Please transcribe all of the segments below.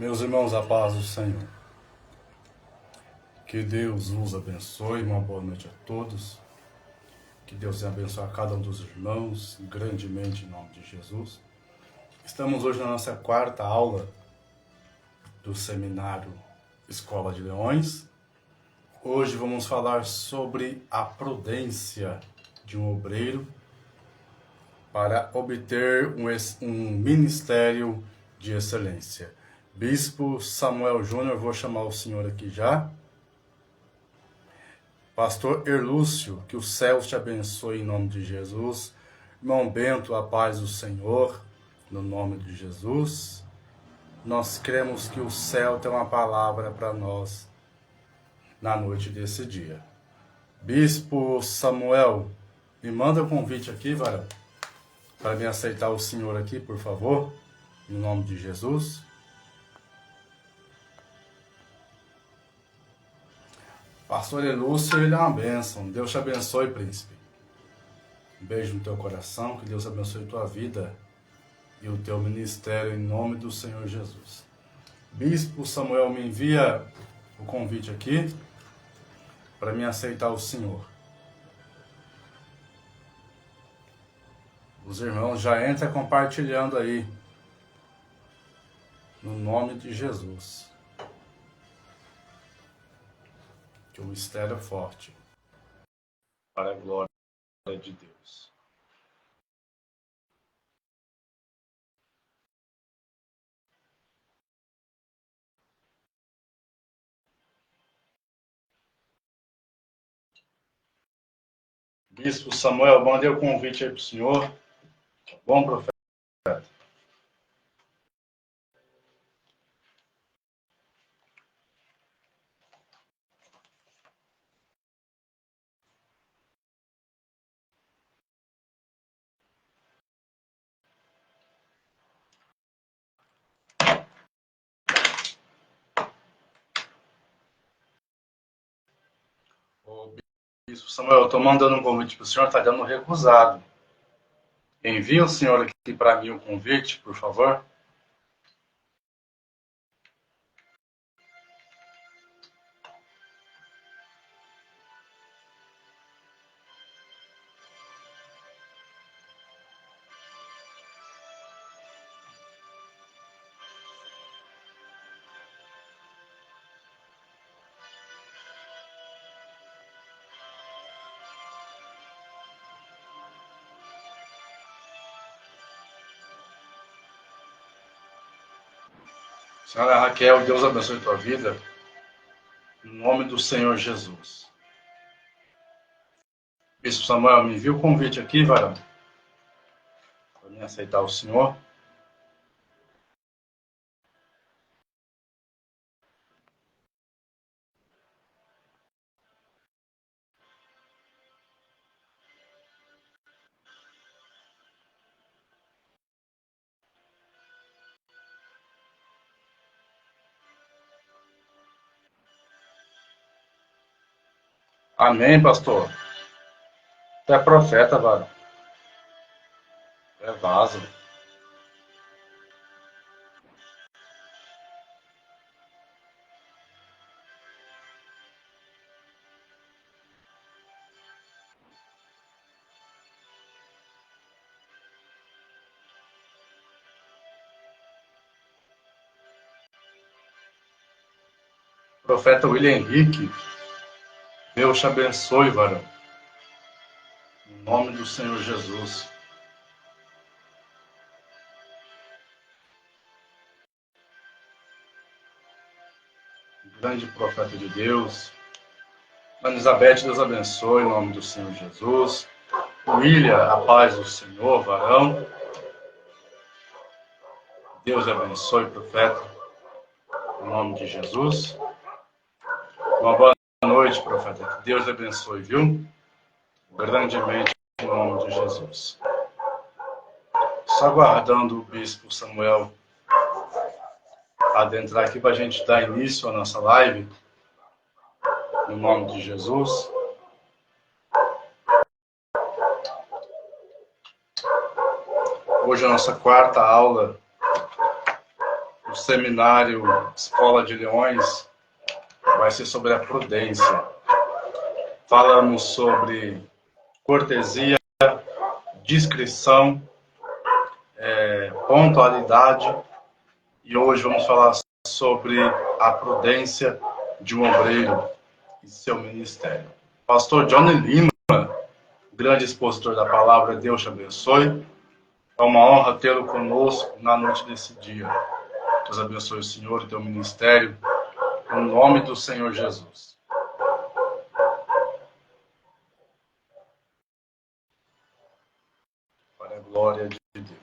Meus irmãos, a paz do Senhor. Que Deus os abençoe. Uma boa noite a todos. Que Deus abençoe a cada um dos irmãos, grandemente em nome de Jesus. Estamos hoje na nossa quarta aula do seminário Escola de Leões. Hoje vamos falar sobre a prudência de um obreiro para obter um ministério de excelência. Bispo Samuel Júnior, vou chamar o senhor aqui já. Pastor Erlúcio, que os céus te abençoe em nome de Jesus. Irmão Bento, a paz do Senhor, no nome de Jesus. Nós cremos que o céu tem uma palavra para nós na noite desse dia. Bispo Samuel, me manda um convite aqui, varão, para me aceitar o senhor aqui, por favor, em nome de Jesus. Pastor Elúcio, ele é uma bênção. Deus te abençoe, príncipe. Um beijo no teu coração, que Deus abençoe a tua vida e o teu ministério em nome do Senhor Jesus. Bispo Samuel, me envia o convite aqui para me aceitar o senhor. Os irmãos já entram compartilhando aí, no nome de Jesus. Que o mistério é forte, para a glória de Deus. Bispo Samuel, mandei o convite aí para o senhor. Bom, profeta. Ô, Bispo Samuel, eu estou mandando um convite para o senhor, está dando recusado. Envia o senhor aqui para mim o convite, por favor. Senhora Raquel, Deus abençoe a tua vida. Em nome do Senhor Jesus. Bispo Samuel, me envia o convite aqui, varão, para me aceitar o senhor. Amém, pastor. Tu é profeta, varão. Tu é vaso. Profeta William Henrique, Deus te abençoe, varão. Em nome do Senhor Jesus. Grande profeta de Deus. Ana Elizabeth, Deus abençoe, em nome do Senhor Jesus. William, a paz do Senhor, varão. Deus abençoe, profeta, em nome de Jesus. Uma boa noite, profeta. Que Deus abençoe, viu? Grandemente, em nome de Jesus. Só aguardando o Bispo Samuel adentrar aqui para a gente dar início à nossa live, em nome de Jesus. Hoje é a nossa quarta aula o seminário Escola de Leões vai ser sobre a prudência. Falamos sobre cortesia, discrição, pontualidade, e hoje vamos falar sobre a prudência de um obreiro e seu ministério. Pastor Johnny Lima, grande expositor da palavra, Deus te abençoe. É uma honra tê-lo conosco na noite desse dia. Deus abençoe o Senhor e teu ministério, no nome do Senhor Jesus. Para a glória de Deus.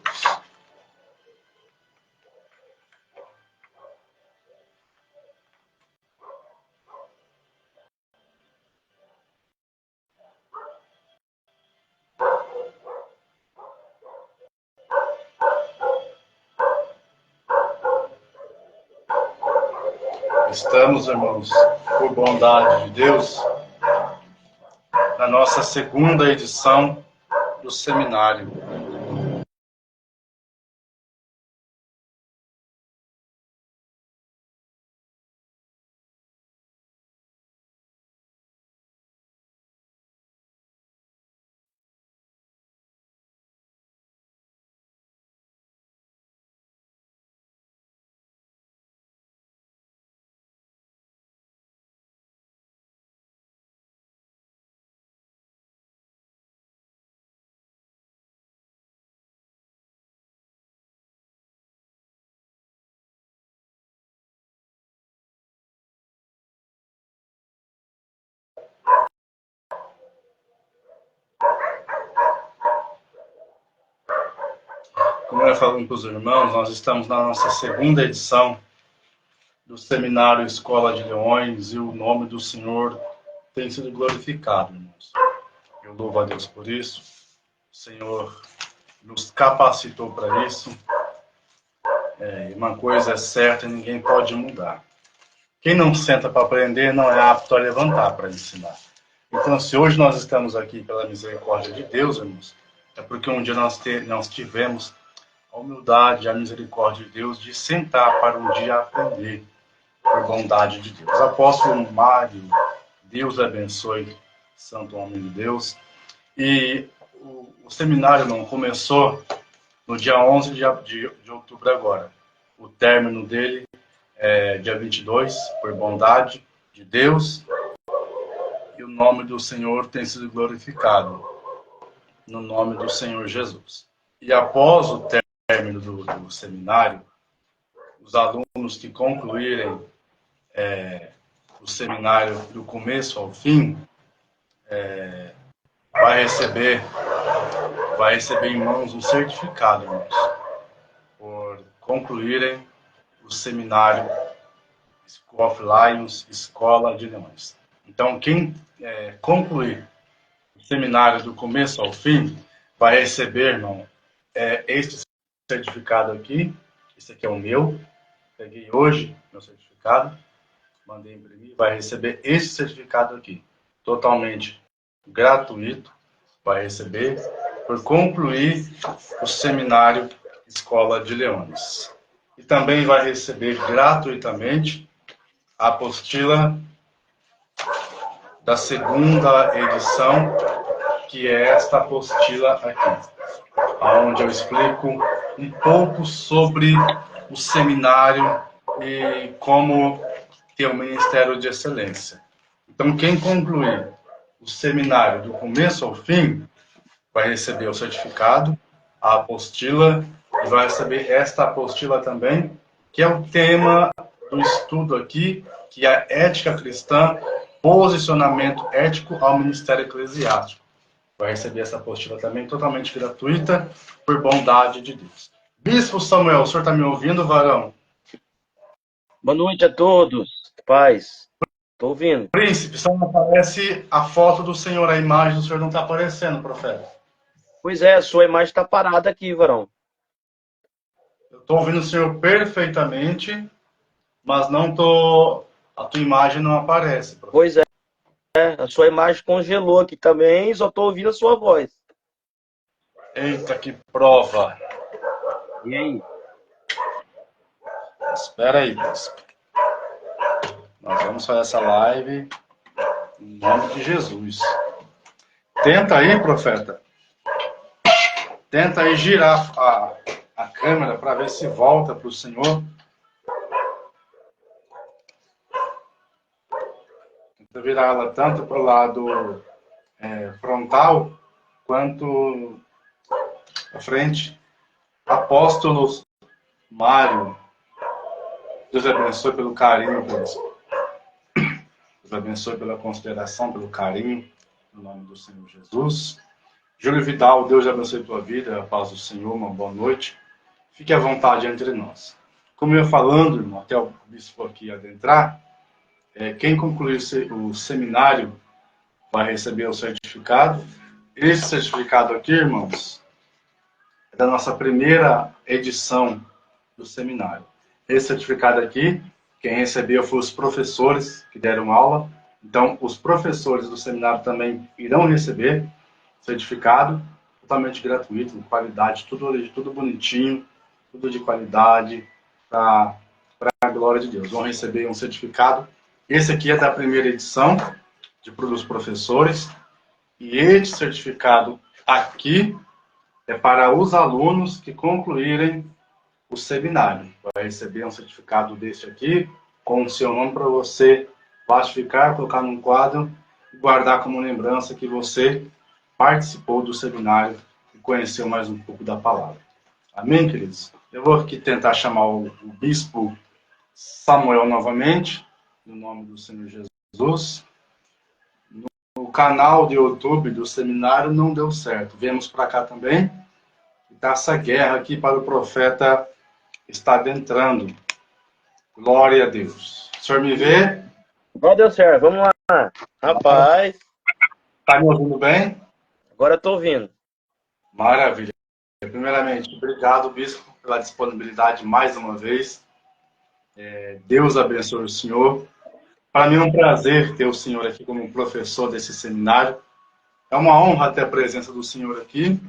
Estamos, irmãos, por bondade de Deus, na nossa segunda edição do seminário. Como eu falando para os irmãos, nós estamos na nossa segunda edição do seminário Escola de Leões e o nome do Senhor tem sido glorificado, irmãos. Eu louvo a Deus por isso. O Senhor nos capacitou para isso. Uma coisa é certa, ninguém pode mudar. Quem não senta para aprender não é apto a levantar para ensinar. Então, se hoje nós estamos aqui pela misericórdia de Deus, irmãos, é porque um dia nós tivemos a humildade, a misericórdia de Deus de sentar para um dia aprender por bondade de Deus. Apóstolo Mário, Deus abençoe, santo homem de Deus. E o seminário não começou no dia 11 de outubro agora. O término dele é dia 22, por bondade de Deus. E o nome do Senhor tem sido glorificado no nome do Senhor Jesus. E após o término do seminário, os alunos que concluírem o seminário do começo ao fim, vai receber em mãos um certificado, irmãos, por concluírem o seminário School of Lions, Escola de Leões. Então, quem concluir o seminário do começo ao fim, vai receber, irmão, este certificado aqui. Esse aqui é o meu. Peguei hoje meu certificado, mandei imprimir. Vai receber esse certificado aqui, totalmente gratuito. Vai receber por concluir o seminário Escola de Leões. E também vai receber gratuitamente a apostila da segunda edição, que é esta apostila aqui, onde eu explico um pouco sobre o seminário e como ter um ministério de excelência. Então, quem concluir o seminário do começo ao fim, vai receber o certificado, a apostila, e vai receber esta apostila também, que é o tema do estudo aqui, que é a ética cristã, posicionamento ético ao ministério eclesiástico. Vai receber essa apostila também totalmente gratuita, por bondade de Deus. Bispo Samuel, o senhor está me ouvindo, varão? Boa noite a todos. Paz. Estou ouvindo. Príncipe, só não aparece a foto do senhor, a imagem do senhor não está aparecendo, profeta. Pois é, a sua imagem está parada aqui, varão. Eu estou ouvindo o senhor perfeitamente, mas não tô. A tua imagem não aparece, profeta. Pois é, a sua imagem congelou aqui também, só estou ouvindo a sua voz. Eita, que prova! E aí? Espera aí, bispo. Nós vamos fazer essa live em nome de Jesus. Tenta aí, profeta. Tenta aí girar a câmera para ver se volta para o Senhor. Tenta virar ela tanto para o lado frontal quanto à frente. Apóstolo Mário, Deus abençoe pelo carinho, Deus abençoe pela consideração, pelo carinho, no nome do Senhor Jesus. Júlio Vidal, Deus abençoe a tua vida, a paz do Senhor, uma boa noite. Fique à vontade entre nós. Como eu ia falando, irmão, até o bispo aqui adentrar, quem concluir o seminário vai receber o certificado. Esse certificado aqui, irmãos, é da nossa primeira edição do seminário. Esse certificado aqui, quem recebeu foram os professores que deram aula. Então, os professores do seminário também irão receber certificado, totalmente gratuito, de qualidade, tudo bonitinho, tudo de qualidade, para a glória de Deus. Vão receber um certificado. Esse aqui é da primeira edição, dos professores. E este certificado aqui é para os alunos que concluírem o seminário. Vai receber um certificado desse aqui, com o seu nome para você plastificar, colocar num quadro e guardar como lembrança que você participou do seminário e conheceu mais um pouco da palavra. Amém, queridos? Eu vou aqui tentar chamar o bispo Samuel novamente, no nome do Senhor Jesus. No canal do YouTube do seminário não deu certo. Viemos para cá também. E está essa guerra aqui para o profeta estar adentrando. Glória a Deus. O senhor me vê? Não deu certo, vamos lá. Rapaz. Está me ouvindo bem? Agora estou ouvindo. Maravilha. Primeiramente, obrigado, bispo, pela disponibilidade mais uma vez. Deus abençoe o senhor. Para mim é um prazer ter o senhor aqui como professor desse seminário. É uma honra ter a presença do senhor aqui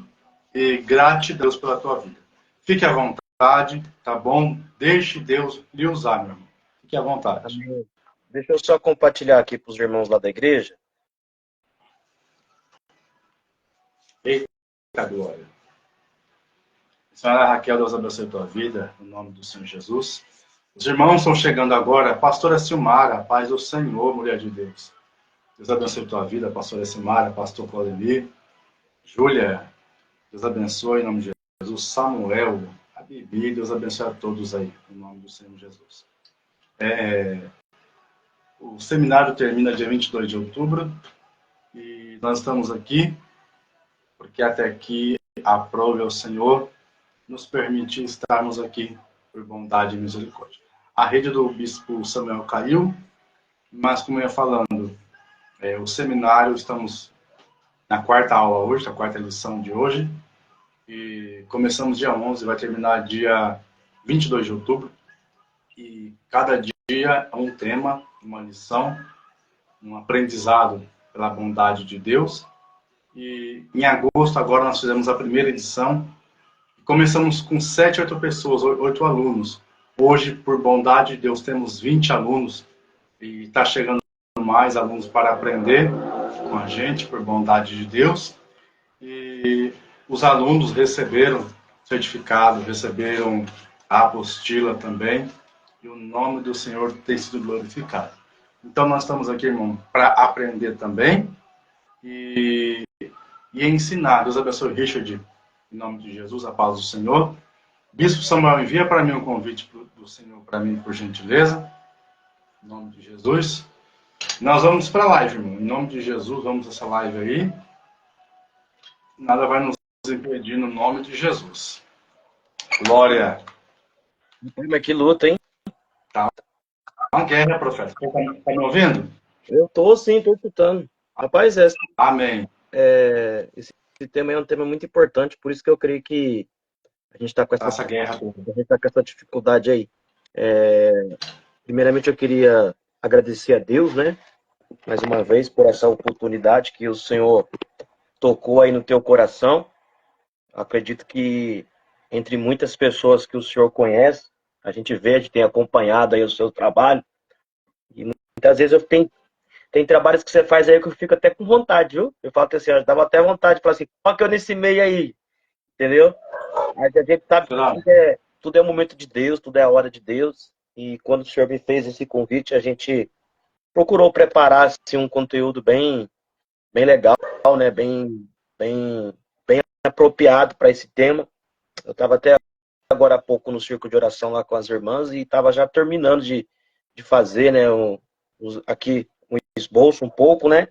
e gratidão pela tua vida. Fique à vontade, tá bom? Deixe Deus lhe usar, meu irmão. Fique à vontade. Amém. Deixa eu só compartilhar aqui para os irmãos lá da igreja. Eita glória. Senhora Raquel, Deus abençoe a tua vida, no nome do Senhor Jesus. Os irmãos estão chegando agora. Pastora Silmara, paz do Senhor, mulher de Deus. Deus abençoe a tua vida, pastora Silmara, pastor Claudemir. Júlia, Deus abençoe, em nome de Jesus. Samuel, a Bibi, Deus abençoe a todos aí, em nome do Senhor Jesus. O seminário termina dia 22 de outubro e nós estamos aqui porque até aqui aprove ao Senhor nos permitir estarmos aqui por bondade e misericórdia. A rede do bispo Samuel caiu, mas como eu ia falando, o seminário, estamos na quarta aula hoje, a quarta lição de hoje, e começamos dia 11, vai terminar dia 22 de outubro, e cada dia é um tema, uma lição, um aprendizado pela bondade de Deus. E em agosto, agora, nós fizemos a primeira edição, e começamos com 7, 8 pessoas, 8 alunos. Hoje, por bondade de Deus, temos 20 alunos, e está chegando mais alunos para aprender com a gente, por bondade de Deus. E os alunos receberam certificado, receberam a apostila também, e o nome do Senhor tem sido glorificado. Então nós estamos aqui, irmão, para aprender também e ensinar. Deus abençoe Richard, em nome de Jesus, a paz do Senhor. Bispo Samuel, envia para mim um convite do Senhor, para mim, por gentileza, em nome de Jesus. Nós vamos para a live, irmão, em nome de Jesus, vamos essa live aí. Nada vai nos impedir no nome de Jesus. Glória. Mas que luta, hein? Tá uma guerra, profeta. Tá me ouvindo? Eu tô sim, tô escutando. Rapaz, Amém. esse tema é um tema muito importante, por isso que eu creio que a gente está com Essa guerra. a gente tá com essa dificuldade aí. Primeiramente, eu queria agradecer a Deus, né? Mais uma vez, por essa oportunidade que o Senhor tocou aí no teu coração. Acredito que entre muitas pessoas que o Senhor conhece, A gente vê, a gente tem acompanhado aí o seu trabalho. E muitas vezes tem trabalhos que você faz aí que eu fico até com vontade, viu? Eu falo assim, ó, dava até vontade de falar assim, coloca eu nesse meio aí, entendeu? Mas a gente sabe que tudo é um momento de Deus, tudo é a hora de Deus. E quando o senhor me fez esse convite, a gente procurou preparar assim, um conteúdo bem legal, né? Bem apropriado para esse tema. Eu estava até agora há pouco no círculo de oração lá com as irmãs e estava já terminando de fazer, né? Aqui um esboço um pouco, né?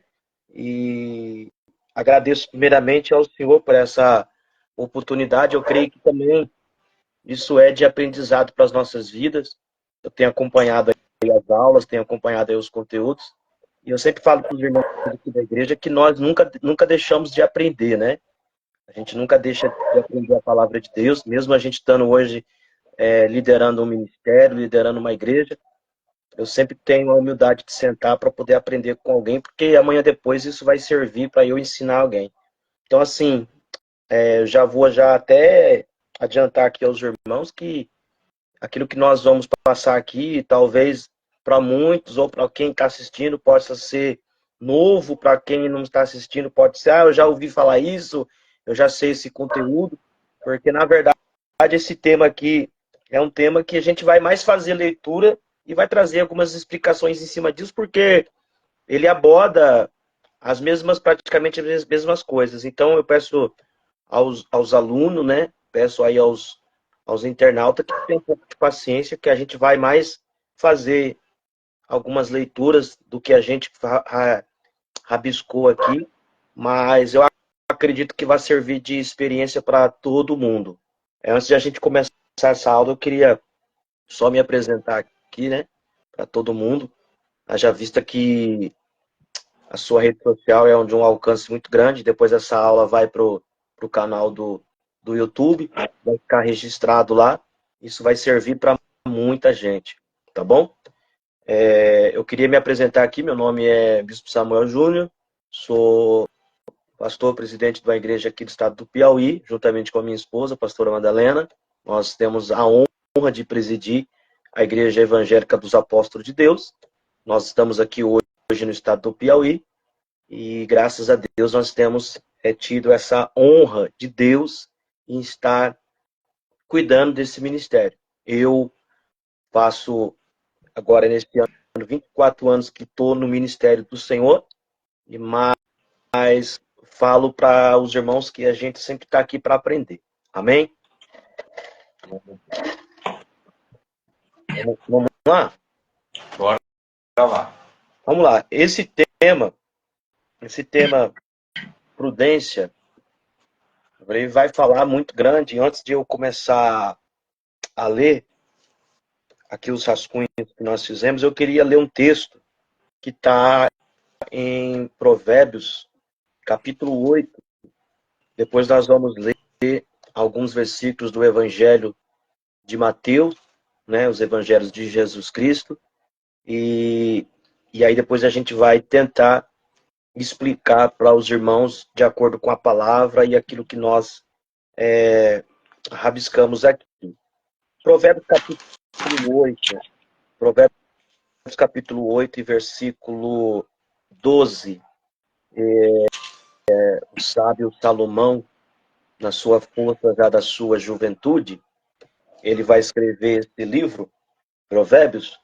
E agradeço primeiramente ao senhor por essa oportunidade. Eu creio que também isso é de aprendizado para as nossas vidas. Eu tenho acompanhado aí as aulas, tenho acompanhado aí os conteúdos. E eu sempre falo para os irmãos aqui da igreja que nós nunca deixamos de aprender, né? A gente nunca deixa de aprender a palavra de Deus, mesmo a gente estando hoje liderando um ministério, liderando uma igreja. Eu sempre tenho a humildade de sentar para poder aprender com alguém, porque amanhã depois isso vai servir para eu ensinar alguém. Então, assim, eu já vou já até adiantar aqui aos irmãos que aquilo que nós vamos passar aqui, talvez para muitos ou para quem está assistindo possa ser novo, para quem não está assistindo pode ser, eu já ouvi falar isso, eu já sei esse conteúdo, porque na verdade esse tema aqui é um tema que a gente vai mais fazer leitura e vai trazer algumas explicações em cima disso, porque ele aborda praticamente as mesmas coisas. Então eu peço aos alunos, né? Peço aí aos internautas que tenham um pouco de paciência, que a gente vai mais fazer algumas leituras do que a gente rabiscou aqui, mas eu acredito que vai servir de experiência para todo mundo. Antes de a gente começar essa aula, eu queria só me apresentar aqui, né? Para todo mundo. Haja vista que a sua rede social é de um alcance muito grande. Depois essa aula vai para o canal do YouTube, vai ficar registrado lá. Isso vai servir para muita gente, tá bom? Eu queria me apresentar aqui. Meu nome é Bispo Samuel Júnior, sou pastor presidente de uma igreja aqui do estado do Piauí, juntamente com a minha esposa, a pastora Madalena. Nós temos a honra de presidir a Igreja Evangélica dos Apóstolos de Deus. Nós estamos aqui hoje no estado do Piauí e, graças a Deus, nós temos tido essa honra de Deus em estar cuidando desse ministério. Eu faço agora, nesse ano, 24 anos que estou no ministério do Senhor, mas falo para os irmãos que a gente sempre está aqui para aprender. Amém? Vamos lá? Bora lá. Vamos lá. Esse tema prudência, ele vai falar muito grande. Antes de eu começar a ler aqui os rascunhos que nós fizemos, eu queria ler um texto que está em Provérbios, capítulo 8. Depois nós vamos ler alguns versículos do Evangelho de Mateus, né, os Evangelhos de Jesus Cristo, e aí depois a gente vai tentar explicar para os irmãos de acordo com a palavra e aquilo que nós rabiscamos aqui. Provérbios capítulo 8, Provérbios capítulo 8 e versículo 12. O sábio Salomão, na sua força já da sua juventude, ele vai escrever esse livro, Provérbios,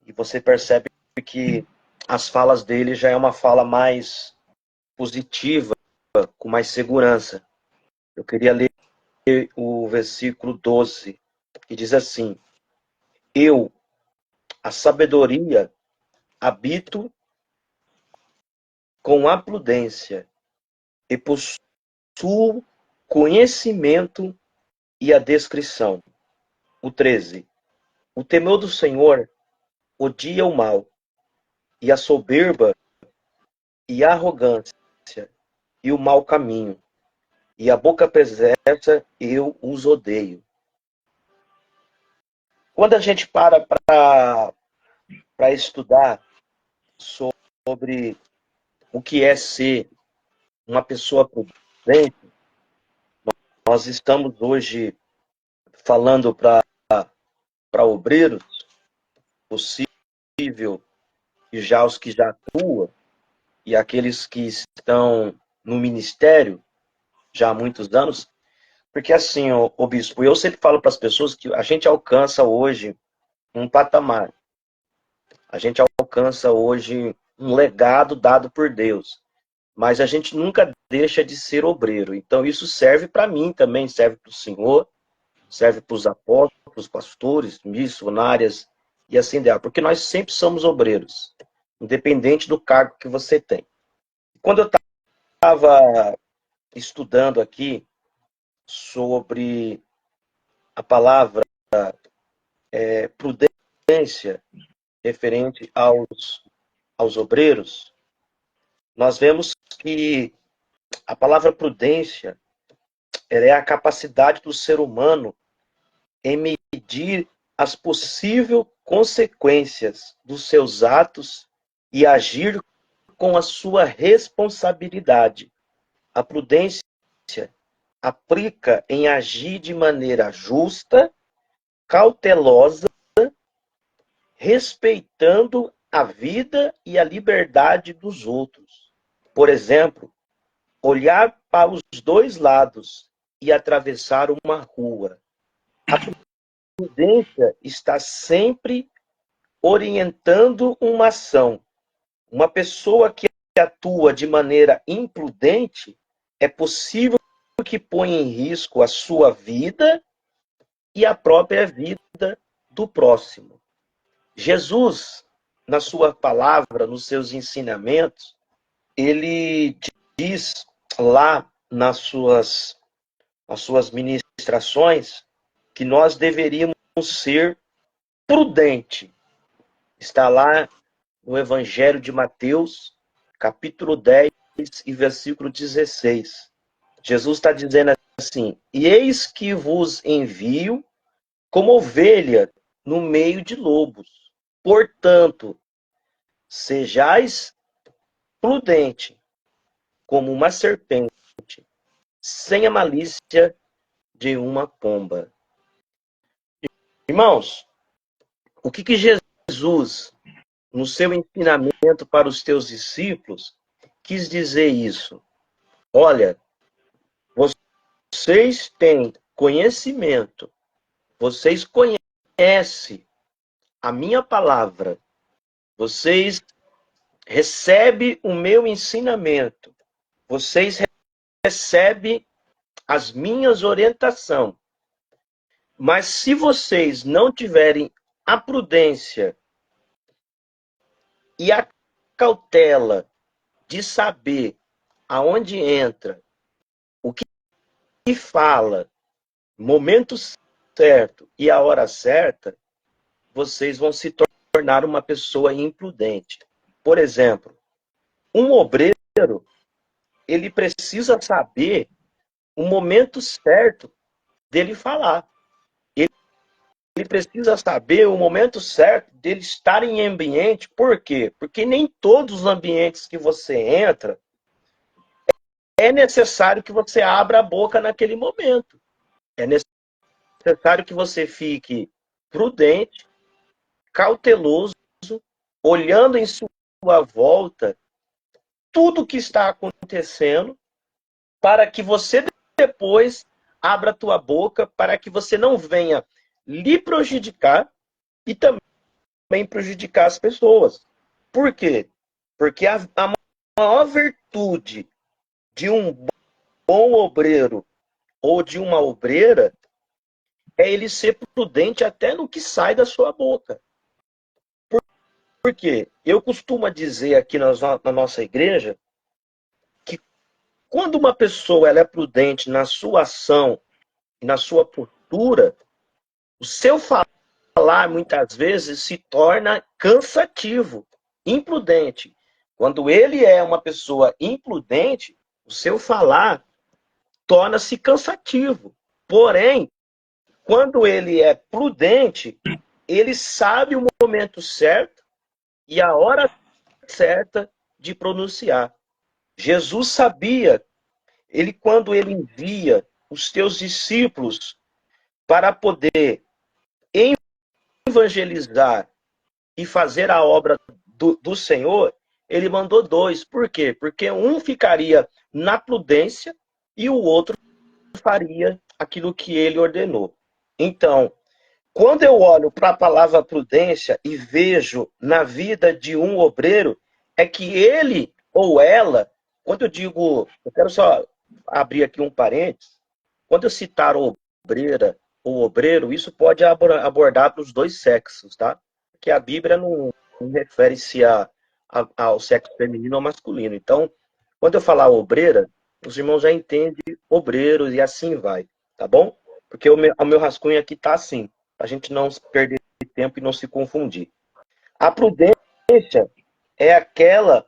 e você percebe que as falas dele já é uma fala mais positiva, com mais segurança. Eu queria ler o versículo 12, que diz assim: Eu, a sabedoria, habito com a prudência e possuo conhecimento e a descrição. O 13. O temor do Senhor odia o mal, e a soberba e a arrogância, e o mau caminho, e a boca perversa eu os odeio. Quando a gente para estudar sobre o que é ser uma pessoa prudente, nós estamos hoje falando para para obreiros, possível, e já os que já atuam, e aqueles que estão no ministério já há muitos anos, porque assim, ô bispo, eu sempre falo para as pessoas que a gente alcança hoje um patamar, a gente alcança hoje um legado dado por Deus, mas a gente nunca deixa de ser obreiro. Então isso serve para mim também, serve para o senhor, serve para os apóstolos, pastores, missionárias e assim dela, porque nós sempre somos obreiros, independente do cargo que você tem. Quando eu estava estudando aqui sobre a palavra prudência referente aos obreiros, nós vemos que a palavra prudência é a capacidade do ser humano em medir as possíveis consequências dos seus atos e agir com a sua responsabilidade. A prudência aplica em agir de maneira justa, cautelosa, respeitando a vida e a liberdade dos outros. Por exemplo, olhar para os dois lados e atravessar uma rua. A prudência está sempre orientando uma ação. Uma pessoa que atua de maneira imprudente, é possível que ponha em risco a sua vida e a própria vida do próximo. Jesus, na sua palavra, nos seus ensinamentos, ele diz lá nas suas ministrações que nós deveríamos ser prudentes. Está lá no Evangelho de Mateus, capítulo 10 e versículo 16. Jesus está dizendo assim: e eis que vos envio como ovelha no meio de lobos. Portanto, sejais prudente como uma serpente, sem a malícia de uma pomba. Irmãos, o que Jesus, no seu ensinamento para os teus discípulos, quis dizer isso? Olha, vocês têm conhecimento, vocês conhecem a minha palavra, vocês recebem o meu ensinamento, vocês recebem as minhas orientações. Mas se vocês não tiverem a prudência e a cautela de saber aonde entra, o que fala, momento certo e a hora certa, vocês vão se tornar uma pessoa imprudente. Por exemplo, um obreiro, ele precisa saber o momento certo dele falar. Ele precisa saber o momento certo dele estar em ambiente. Por quê? Porque nem todos os ambientes que você entra é necessário que você abra a boca naquele momento. É necessário que você fique prudente, cauteloso, olhando em sua volta tudo que está acontecendo, para que você depois abra a tua boca, para que você não venha lhe prejudicar e também prejudicar as pessoas. Por quê? Porque a maior virtude de um bom obreiro ou de uma obreira é ele ser prudente até no que sai da sua boca. Por quê? Eu costumo dizer aqui na nossa igreja que quando uma pessoa ela é prudente na sua ação e na sua postura, o seu falar muitas vezes se torna cansativo, imprudente. Quando ele é uma pessoa imprudente, o seu falar torna-se cansativo. Porém, quando ele é prudente, ele sabe o momento certo e a hora certa de pronunciar. Jesus sabia, quando ele envia os teus discípulos para poder evangelizar e fazer a obra do Senhor, ele mandou dois. Por quê? Porque um ficaria na prudência e o outro faria aquilo que ele ordenou. Então, quando eu olho para a palavra prudência e vejo na vida de um obreiro, é que ele ou ela, quando eu digo, eu quero só abrir aqui um parênteses, quando eu citar obreira ou obreiro, isso pode abordar para os dois sexos, tá? Porque a Bíblia não refere-se ao sexo feminino ou masculino. Então, quando eu falar obreira, os irmãos já entendem obreiros e assim vai, tá bom? Porque o meu rascunho aqui tá assim, para a gente não perder tempo e não se confundir. A prudência é aquela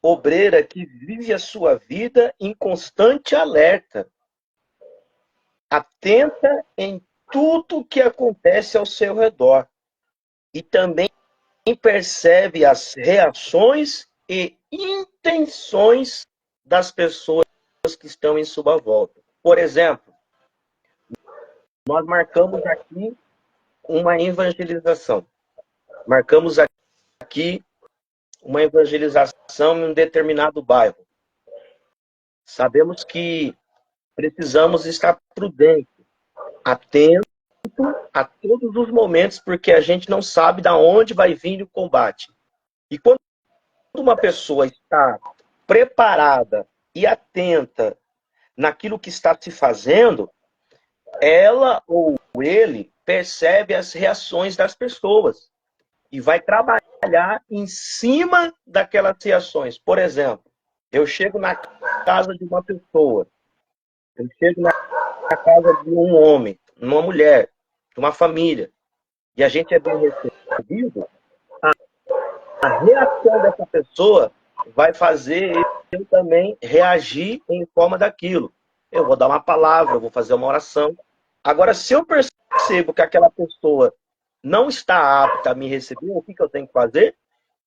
obreira que vive a sua vida em constante alerta, atenta em tudo que acontece ao seu redor e também percebe as reações e intenções das pessoas que estão em sua volta. Por exemplo, nós marcamos aqui uma evangelização. Marcamos aqui uma evangelização em um determinado bairro. Sabemos que precisamos estar prudentes, atentos a todos os momentos, porque a gente não sabe de onde vai vir o combate. E quando uma pessoa está preparada e atenta naquilo que está se fazendo, ela ou ele percebe as reações das pessoas e vai trabalhar em cima daquelas reações. Por exemplo, eu chego na casa de uma pessoa, eu chego na casa de um homem, uma mulher, de uma família, e a gente é bem recebido, a reação dessa pessoa vai fazer eu também reagir em forma daquilo. Eu vou dar uma palavra, eu vou fazer uma oração. Agora, se eu percebo que aquela pessoa não está apta a me receber, o que eu tenho que fazer?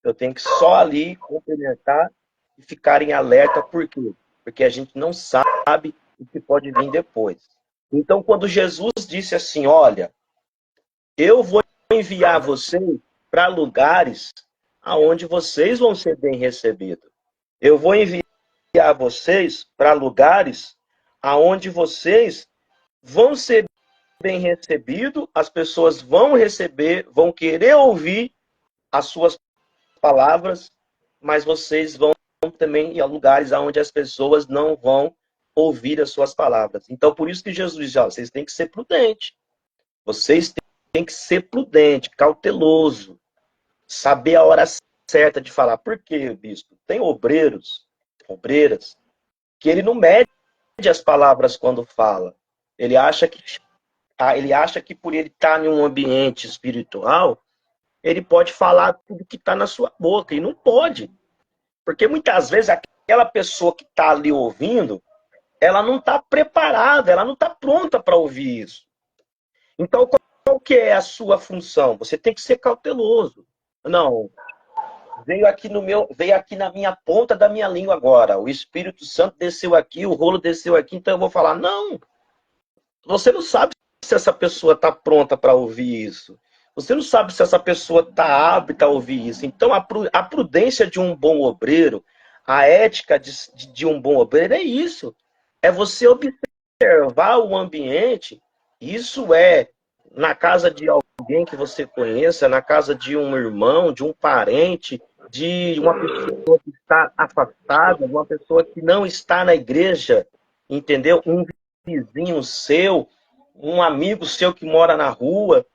Eu tenho que só ali cumprimentar e ficar em alerta. Por quê? Porque a gente não sabe o que pode vir depois. Então, quando Jesus disse assim, olha, eu vou enviar vocês para lugares aonde vocês vão ser bem recebidos. Eu vou enviar vocês para lugares aonde vocês vão ser bem recebidos, as pessoas vão receber, vão querer ouvir as suas palavras, mas vocês vão também ir a lugares onde as pessoas não vão ouvir as suas palavras. Então, por isso que Jesus diz, ó, vocês têm que ser prudentes. Vocês têm que ser prudente, cauteloso, saber a hora certa de falar. Por quê, bispo? Tem obreiras, que ele não mede as palavras quando fala. Ele acha que por ele estar em um ambiente espiritual, ele pode falar tudo que está na sua boca. E não pode. Porque muitas vezes aquela pessoa que está ali ouvindo, ela não está preparada, ela não está pronta para ouvir isso. Então, qual que é a sua função? Você tem que ser cauteloso. Não, veio aqui na minha ponta da minha língua agora. O Espírito Santo desceu aqui, o rolo desceu aqui, então eu vou falar. Não, você não sabe se essa pessoa está pronta para ouvir isso. Você não sabe se essa pessoa está apta a ouvir isso. Então, a prudência de um bom obreiro, a ética de um bom obreiro é isso. É você observar o ambiente. Isso é na casa de alguém que você conheça, na casa de um irmão, de um parente, de uma pessoa que está afastada, uma pessoa que não está na igreja, entendeu? Um vizinho seu, um amigo seu que mora na rua.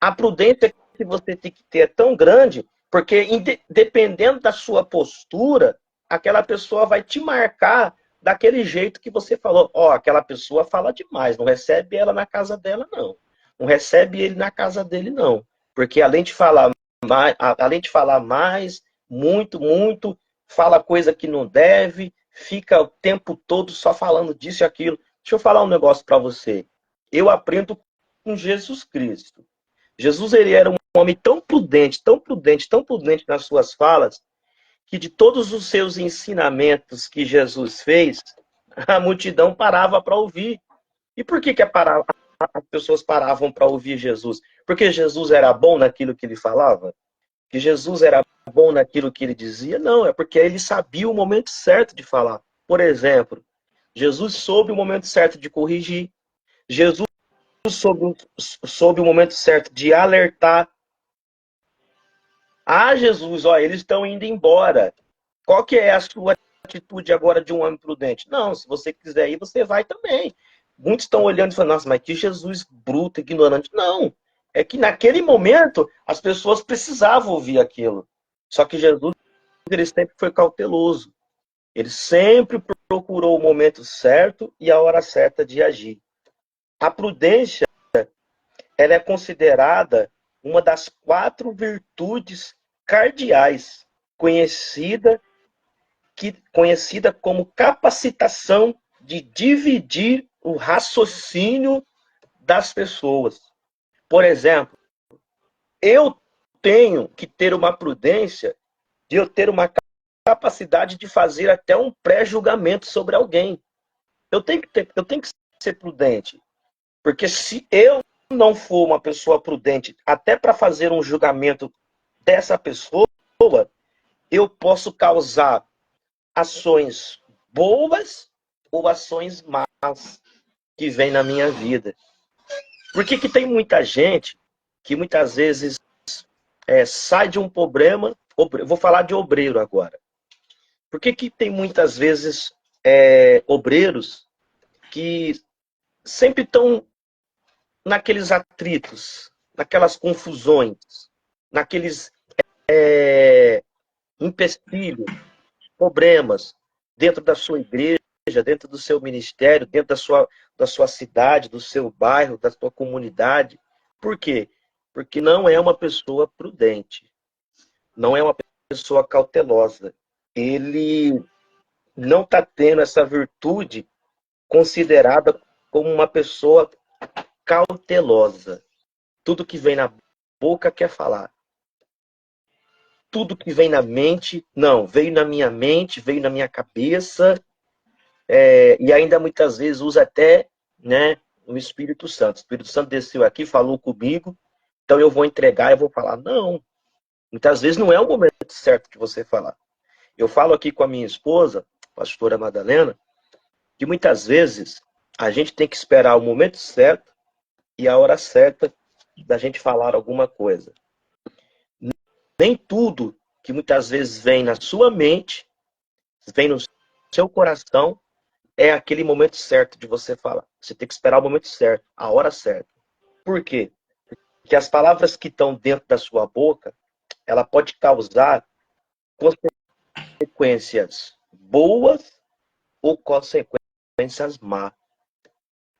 A prudência que você tem que ter é tão grande, porque dependendo da sua postura, aquela pessoa vai te marcar daquele jeito que você falou. Ó, aquela pessoa fala demais, não recebe ela na casa dela, não. Não recebe ele na casa dele, não. Porque além de falar mais, muito, fala coisa que não deve, fica o tempo todo só falando disso e aquilo. Deixa eu falar um negócio para você. Eu aprendo com Jesus Cristo. Jesus, ele era um homem tão prudente nas suas falas, que de todos os seus ensinamentos que Jesus fez, a multidão parava para ouvir. E por que a as pessoas paravam para ouvir Jesus? Porque Jesus era bom naquilo que ele falava? Que Jesus era bom naquilo que ele dizia? Não, é porque ele sabia o momento certo de falar. Por exemplo, Jesus soube o momento certo de corrigir. Jesus soube o momento certo de alertar. Ah, Jesus, ó, eles estão indo embora. Qual que é a sua atitude agora de um homem prudente? Não, se você quiser ir, você vai também. Muitos estão olhando e falando, nossa, mas que Jesus bruto, ignorante. Não, é que naquele momento as pessoas precisavam ouvir aquilo. Só que Jesus, ele sempre foi cauteloso. Ele sempre procurou o momento certo e a hora certa de agir. A prudência, ela é considerada uma das 4 virtudes cardeais, conhecida como capacitação de dividir o raciocínio das pessoas. Por exemplo, eu tenho que ter uma prudência de eu ter uma capacidade de fazer até um pré-julgamento sobre alguém. Eu tenho que ser prudente. Porque se eu não for uma pessoa prudente, até para fazer um julgamento dessa pessoa, eu posso causar ações boas ou ações más que vêm na minha vida. Por que tem muita gente que muitas vezes sai de um problema, vou falar de obreiro agora. Por que tem muitas vezes obreiros que sempre estão naqueles atritos, naquelas confusões, naqueles empecilhos, problemas dentro da sua igreja, dentro do seu ministério, dentro da sua cidade, do seu bairro, da sua comunidade. Por quê? Porque não é uma pessoa prudente, não é uma pessoa cautelosa. Ele não está tendo essa virtude considerada como uma pessoa cautelosa. Tudo que vem na boca quer falar. Tudo que vem na mente, não, veio na minha mente, veio na minha cabeça, e ainda muitas vezes usa até, né, o Espírito Santo. O Espírito Santo desceu aqui, falou comigo, então eu vou entregar, eu vou falar. Não, muitas vezes não é o momento certo de você falar. Eu falo aqui com a minha esposa, pastora Madalena, que muitas vezes a gente tem que esperar o momento certo e a hora certa da gente falar alguma coisa. Nem tudo que muitas vezes vem na sua mente, vem no seu coração, é aquele momento certo de você falar. Você tem que esperar o momento certo, a hora certa. Por quê? Porque as palavras que estão dentro da sua boca, ela pode causar consequências boas ou consequências más.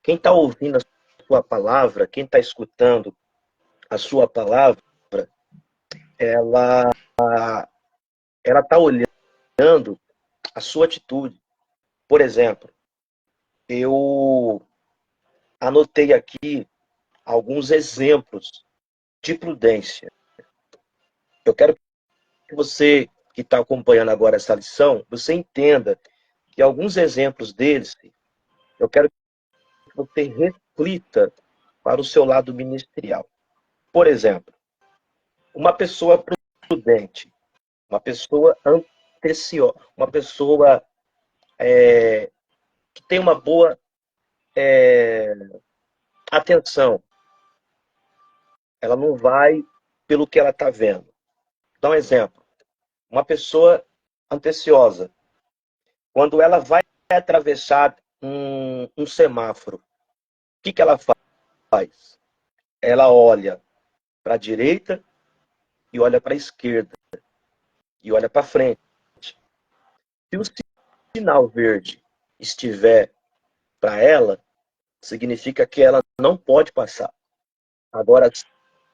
Quem está ouvindo a sua palavra, quem está escutando a sua palavra, ela está olhando a sua atitude. Por exemplo, eu anotei aqui alguns exemplos de prudência. Eu quero que você, que está acompanhando agora essa lição, você entenda que alguns exemplos deles, eu quero que você reflita para o seu lado ministerial. Por exemplo, uma pessoa prudente, uma pessoa anteciosa, uma pessoa que tem uma boa atenção. Ela não vai pelo que ela está vendo. Vou dar um exemplo. Uma pessoa anteciosa, quando ela vai atravessar um semáforo, o que ela faz? Ela olha para a direita e olha para a esquerda e olha para frente. Se o sinal verde estiver para ela, significa que ela não pode passar. Agora,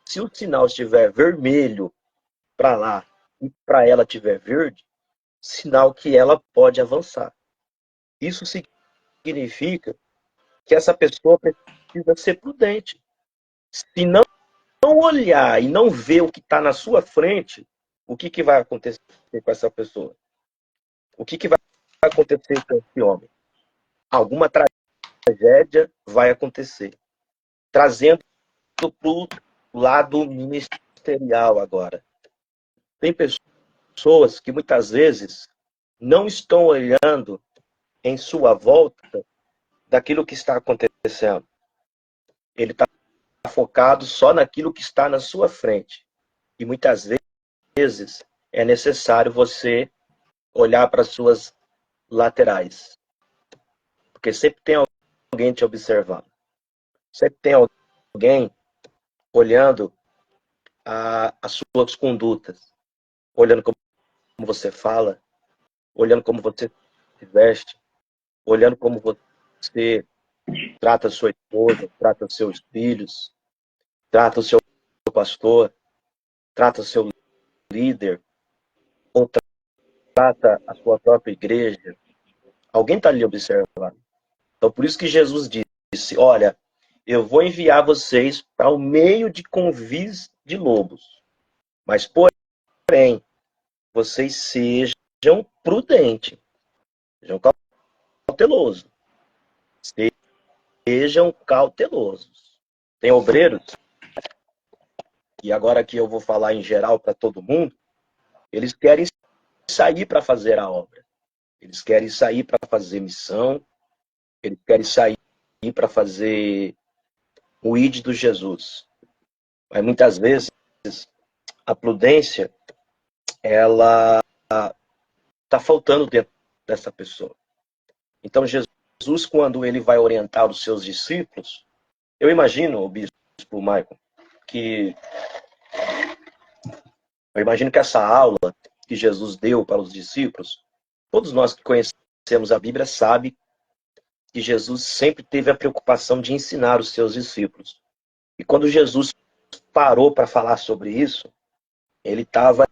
se o sinal estiver vermelho para lá e para ela estiver verde, sinal que ela pode avançar. Isso significa que essa pessoa precisa ser prudente. Se não olhar e não ver o que está na sua frente, o que vai acontecer com essa pessoa? O que vai acontecer com esse homem? Alguma tragédia vai acontecer. trazendo para o lado ministerial agora. Tem pessoas que muitas vezes não estão olhando em sua volta daquilo que está acontecendo. Ele está focado só naquilo que está na sua frente. E muitas vezes é necessário você olhar para as suas laterais. Porque sempre tem alguém te observando. Sempre tem alguém olhando as suas condutas. Olhando como você fala. Olhando como você se veste. Olhando como você trata a sua esposa, trata os seus filhos, trata o seu pastor, trata o seu líder, ou trata a sua própria igreja. Alguém está ali observando. Então, por isso que Jesus disse, olha, eu vou enviar vocês para o meio de convis de lobos. Mas, porém, vocês sejam prudentes, sejam cautelosos. Sejam cautelosos. Tem obreiros, e agora que eu vou falar em geral para todo mundo, eles querem sair para fazer a obra. Eles querem sair para fazer missão, eles querem sair para fazer o ID do Jesus. Mas muitas vezes a prudência, ela está faltando dentro dessa pessoa. Então Jesus, quando ele vai orientar os seus discípulos, eu imagino, o bispo Michael, que essa aula que Jesus deu para os discípulos, todos nós que conhecemos a Bíblia sabem que Jesus sempre teve a preocupação de ensinar os seus discípulos. E quando Jesus parou para falar sobre isso, ele estava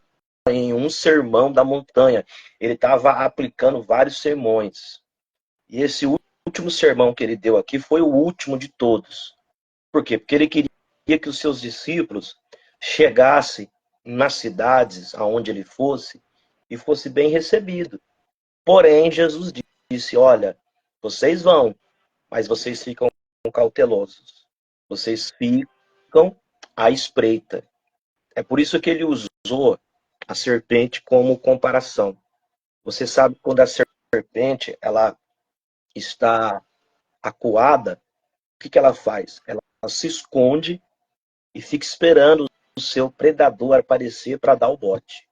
em um sermão da montanha. Ele estava aplicando vários sermões. E esse último sermão que ele deu aqui foi o último de todos. Por quê? Porque ele queria que os seus discípulos chegassem nas cidades aonde ele fosse e fosse bem recebido. Porém, Jesus disse, olha, vocês vão, mas vocês ficam cautelosos. Vocês ficam à espreita. É por isso que ele usou a serpente como comparação. Você sabe quando a serpente ela está acuada, o que ela faz? Ela se esconde e fica esperando o seu predador aparecer para dar o bote.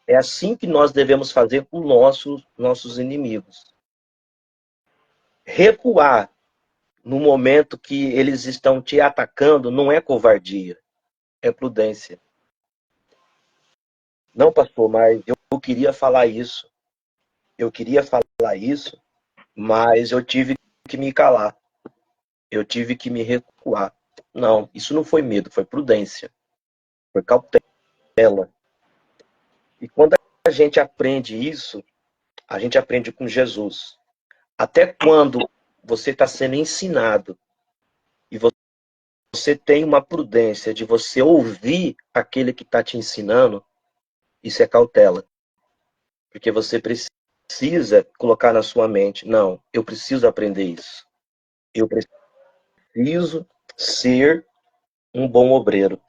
É assim que nós devemos fazer com nossos inimigos. Recuar no momento que eles estão te atacando não é covardia, é prudência. Não, pastor, mas eu queria falar isso. Eu queria falar isso, mas eu tive que me calar. Eu tive que me recuar. Não, isso não foi medo, foi prudência. Foi cautela. E quando a gente aprende isso, a gente aprende com Jesus. Até quando você está sendo ensinado e você tem uma prudência de você ouvir aquele que está te ensinando, isso é cautela. Porque você precisa colocar na sua mente, não, eu preciso aprender isso. Eu preciso ser um bom obreiro.